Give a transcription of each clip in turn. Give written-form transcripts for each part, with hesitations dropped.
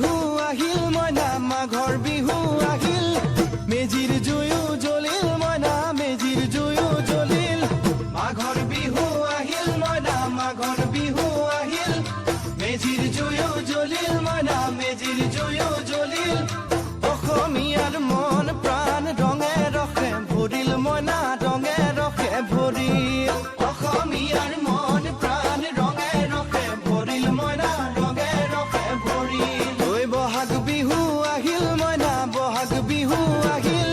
বিহু আহিল মইনা মাঘৰ বিহু আহিল মেজিৰ জুয়ো জ্বলিল মইনা মেজিৰ জুয়ো জ্বলিল মাঘৰ বিহু আহিল মইনা মাঘৰ বিহু আহিল মেজিৰ জুয়ো জ্বলিল মইনা মেজিৰ জুয়ো জ্বলিল অসমীয়াৰ মন প্ৰাণ ৰঙে ৰসে ভৰিল মইনা ৰঙে ৰসে ভৰিল অসমীয়াৰ মন প্ৰাণ ৰঙে ৰসে ভৰিল মইনা ৰঙে ৰসে ভৰিল ঐ বহাগ বিহু আহিল মইনা বহাগ বিহু আহিল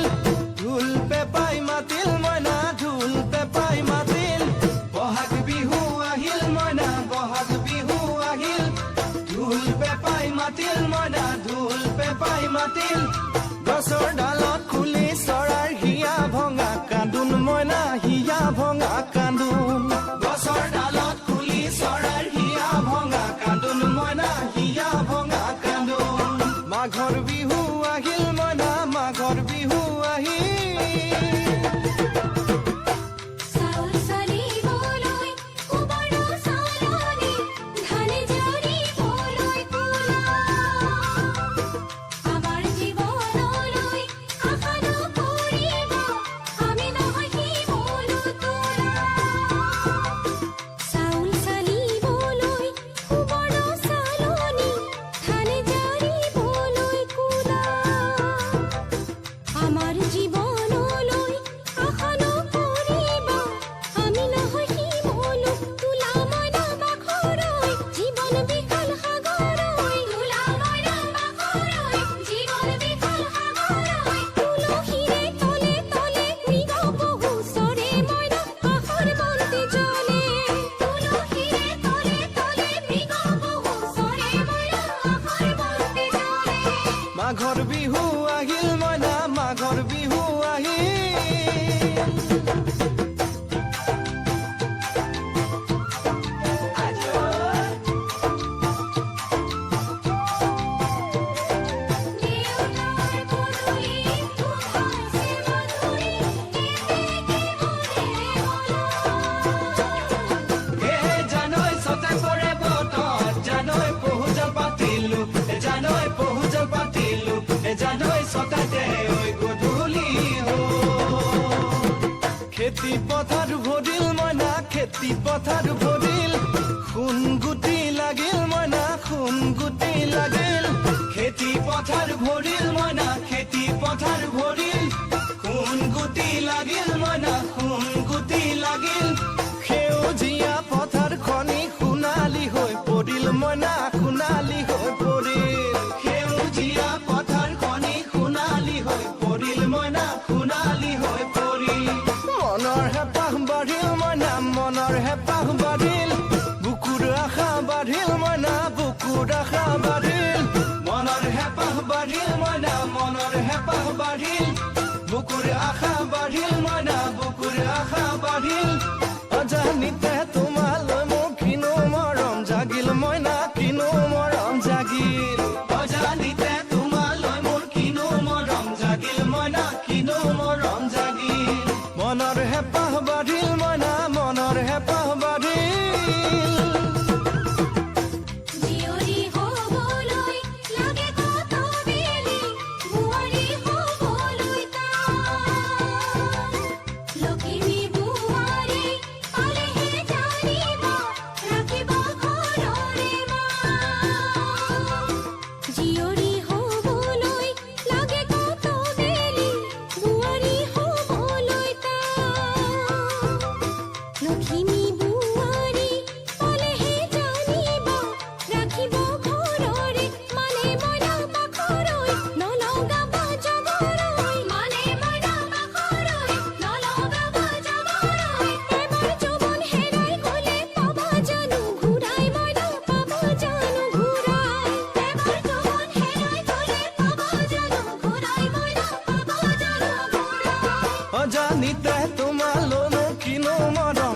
ঢোল পেপাই মাতিল মইনা ঢোল পেপাই মাতিল বহাগ বিহু আহিল মইনা বহাগ বিহু আহিল ঢোল পেপাই মাতিল মইনা ঢোল পেপাই মাতিল গছৰ ডালত খুলি চৰাৰ হিয়া ভঙা কান্দোন মইনা হিয়া ভঙা কান্দোন গছৰ ডালত খুলি চৰাৰ হিয়া ভঙা কান্দোন মইনা হিয়া ভঙা কান্দোন মাঘৰ বিহু আহিল মইনা মাঘৰ বিহু আহিল মাঘৰ বিহু আহিল মইনা মাঘৰ বিহু খেতি পথাৰ ভৰিল মইনা খেতি পথাৰ ভৰিল সোণ গুটি লাগিল মইনা সোণ গুটি লাগিল খেতি পথাৰ ভৰিল মইনা খেতি পথাৰ ভৰিল সোণ গুটি লাগিল মইনা সোণ গুটি লাগিল সেউজীয়া পথাৰ খনি সোণালী হৈ পৰিল মইনা সোণালী হৈ পৰিল সেউজীয়া পথাৰ খনি সোণালী হৈ পৰিল মইনা সোণালী হৈ পৰিল মনৰ হেঁপাহ বাঢ়িল মইনা মনৰ হেঁপাহ বাঢ়িল বুকুৰ আশা বাঢ়িল মইনা বুকুৰ আশা বাঢ়িল মনৰ হেঁপাহ বাঢ়িল মইনা মনৰ হেঁপাহ বাঢ়িল বুকুৰ আশা বাঢ়িল মইনা বুকুৰ আশা বাঢ়িল অজানিতে তোমালৈ মোৰ কিনো মৰম জাগিল মইনা কিনো মৰম জাগিল অজানিতে তোমালৈ মোৰ কিনো মৰম জাগিল মইনা কিনো মৰম জাগিল মনৰ হেঁপাহ বাঢ়িল মইনা মনৰ হেঁপাহ বাঢ়িল অজানিতে তোমালৈ